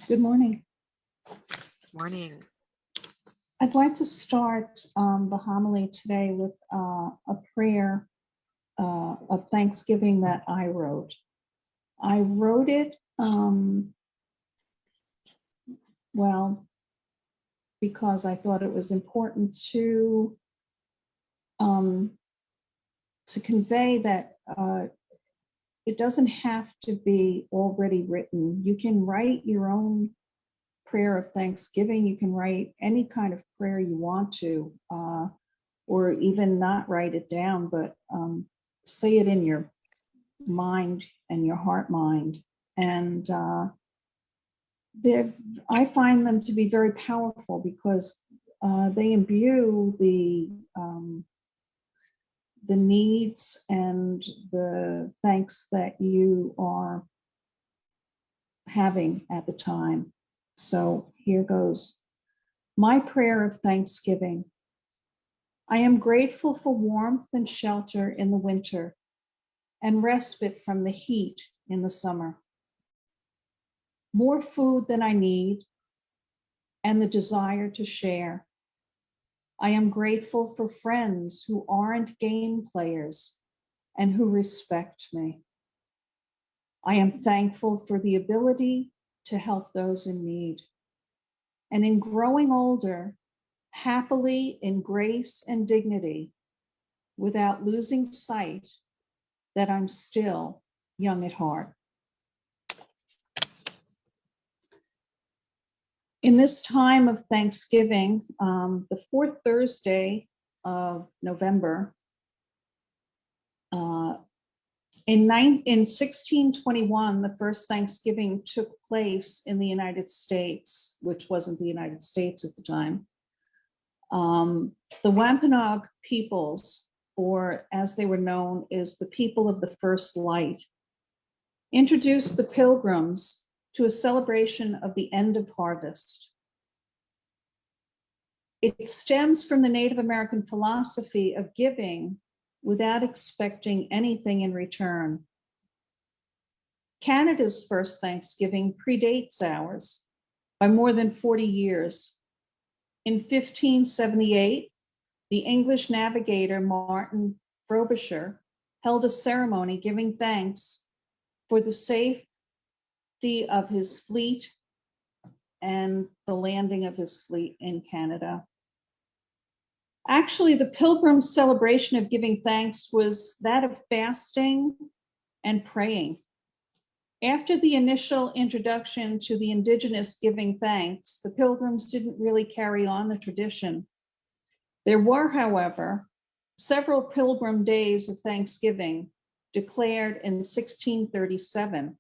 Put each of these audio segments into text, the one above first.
Good morning. Morning. I'd like to start the homily today with a prayer of Thanksgiving that I wrote. I wrote it, because I thought it was important to convey that it doesn't have to be already written. You can write your own prayer of Thanksgiving. You can write any kind of prayer you want to, or even not write it down, but say it in your mind and your heart mind. And I find them to be very powerful because they imbue the needs and the thanks that you are having at the time. So here goes. My prayer of Thanksgiving. I am grateful for warmth and shelter in the winter and respite from the heat in the summer. More food than I need and the desire to share. I am grateful for friends who aren't game players and who respect me. I am thankful for the ability to help those in need. And in growing older, happily in grace and dignity, without losing sight that I'm still young at heart. In this time of Thanksgiving, the fourth Thursday of November, in 1621, the first Thanksgiving took place in the United States, which wasn't the United States at the time. The Wampanoag peoples, or as they were known, is the people of the first light, introduced the Pilgrims to a celebration of the end of harvest. It stems from the Native American philosophy of giving without expecting anything in return. Canada's first Thanksgiving predates ours by more than 40 years. In 1578, the English navigator Martin Frobisher held a ceremony giving thanks for the safety of his fleet and the landing of his fleet in Canada. Actually, the Pilgrims' celebration of giving thanks was that of fasting and praying. After the initial introduction to the indigenous giving thanks, the Pilgrims didn't really carry on the tradition. There were, however, several Pilgrim days of Thanksgiving declared in 1637.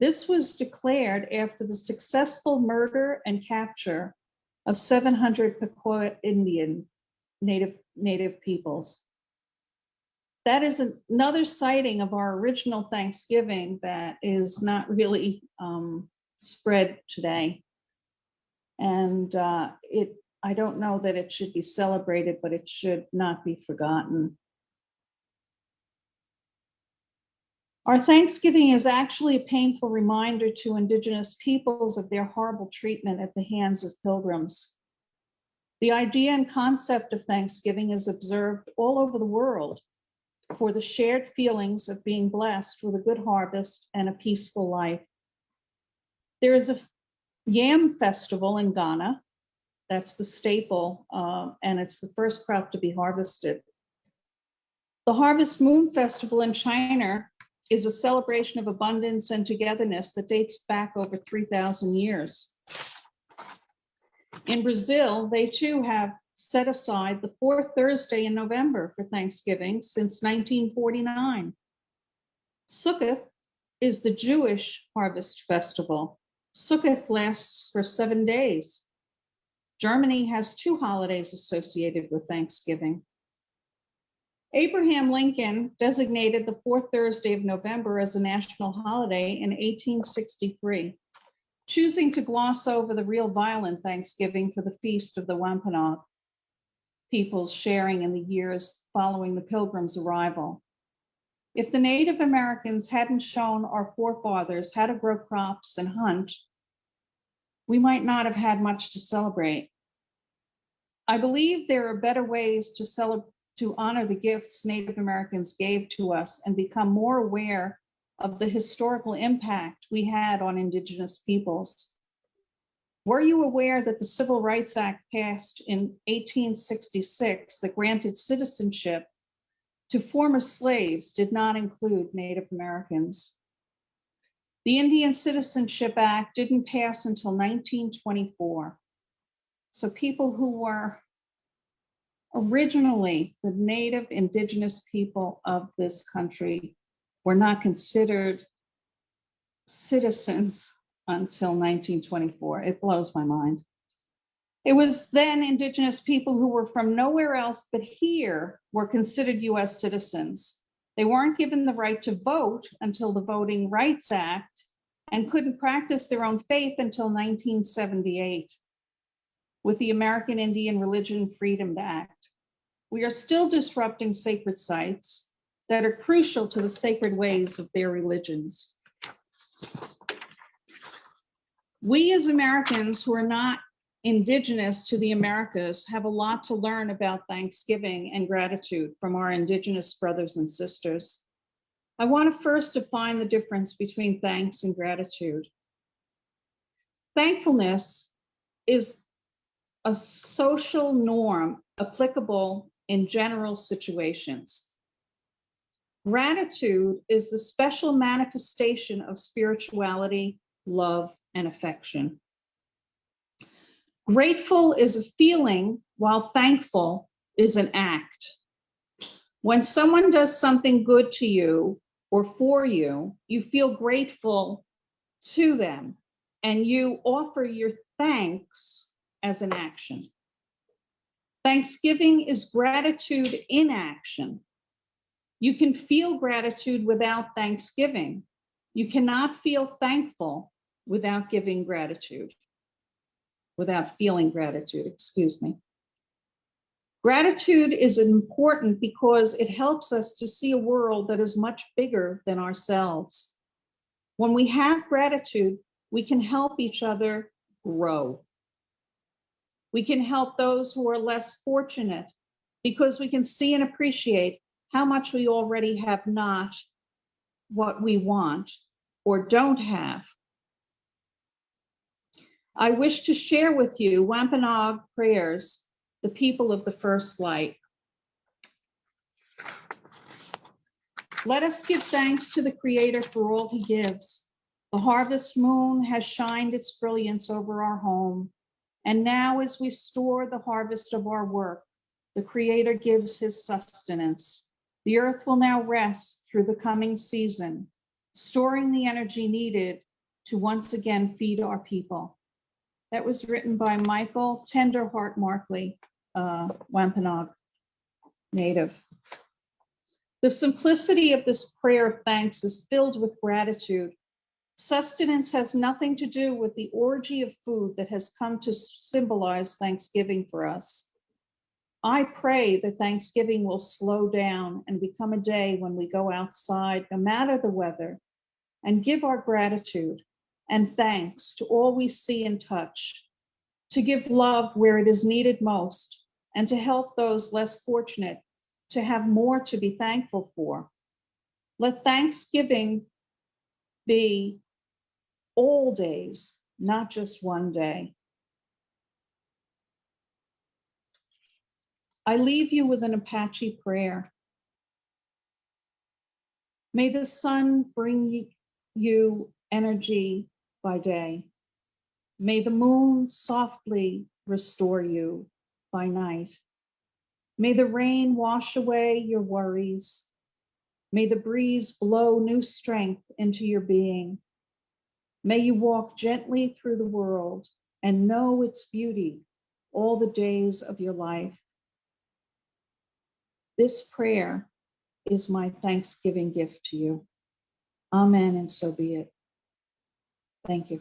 This was declared after the successful murder and capture of 700 Pequot Indian native peoples. That is another sighting of our original Thanksgiving that is not really spread today. And I don't know that it should be celebrated, but it should not be forgotten. Our Thanksgiving is actually a painful reminder to Indigenous peoples of their horrible treatment at the hands of Pilgrims. The idea and concept of Thanksgiving is observed all over the world for the shared feelings of being blessed with a good harvest and a peaceful life. There is a yam festival in Ghana. That's the staple, and it's the first crop to be harvested. The Harvest Moon Festival in China is a celebration of abundance and togetherness that dates back over 3,000 years. In Brazil, they too have set aside the fourth Thursday in November for Thanksgiving since 1949. Sukkot is the Jewish harvest festival. Sukkot lasts for 7 days. Germany has 2 holidays associated with Thanksgiving. Abraham Lincoln designated the fourth Thursday of November as a national holiday in 1863, choosing to gloss over the real violent Thanksgiving for the feast of the Wampanoag peoples sharing in the years following the Pilgrims' arrival. If the Native Americans hadn't shown our forefathers how to grow crops and hunt, we might not have had much to celebrate. I believe there are better ways to honor the gifts Native Americans gave to us and become more aware of the historical impact we had on Indigenous peoples. Were you aware that the Civil Rights Act passed in 1866 that granted citizenship to former slaves did not include Native Americans? The Indian Citizenship Act didn't pass until 1924. So people who were originally the native indigenous people of this country were not considered citizens until 1924. It blows my mind. It was then indigenous people who were from nowhere else but here were considered US citizens. They weren't given the right to vote until the Voting Rights Act and couldn't practice their own faith until 1978 with the American Indian Religion Freedom Act. We are still disrupting sacred sites that are crucial to the sacred ways of their religions. We as Americans who are not indigenous to the Americas have a lot to learn about Thanksgiving and gratitude from our indigenous brothers and sisters. I want to first define the difference between thanks and gratitude. Thankfulness is a social norm applicable in general situations. Gratitude is the special manifestation of spirituality, love, and affection. Grateful is a feeling, while thankful is an act. When someone does something good to you or for you, you feel grateful to them and you offer your thanks as an action. Thanksgiving is gratitude in action. You can feel gratitude without thanksgiving. You cannot feel thankful without giving gratitude, without feeling gratitude, excuse me. Gratitude is important because it helps us to see a world that is much bigger than ourselves. When we have gratitude, we can help each other grow. We can help those who are less fortunate because we can see and appreciate how much we already have not what we want or don't have. I wish to share with you Wampanoag prayers, the people of the first light. Let us give thanks to the Creator for all he gives. The harvest moon has shined its brilliance over our home. And now as we store the harvest of our work, the Creator gives his sustenance. The earth will now rest through the coming season, storing the energy needed to once again feed our people. That was written by Michael Tenderheart Markley, Wampanoag native. The simplicity of this prayer of thanks is filled with gratitude. Sustenance has nothing to do with the orgy of food that has come to symbolize Thanksgiving for us. I pray that Thanksgiving will slow down and become a day when we go outside, no matter the weather, and give our gratitude and thanks to all we see and touch, to give love where it is needed most, and to help those less fortunate to have more to be thankful for. Let Thanksgiving be all days, not just one day. I leave you with an Apache prayer. May the sun bring you energy by day. May the moon softly restore you by night. May the rain wash away your worries. May the breeze blow new strength into your being. May you walk gently through the world and know its beauty all the days of your life. This prayer is my Thanksgiving gift to you. Amen, and so be it. Thank you.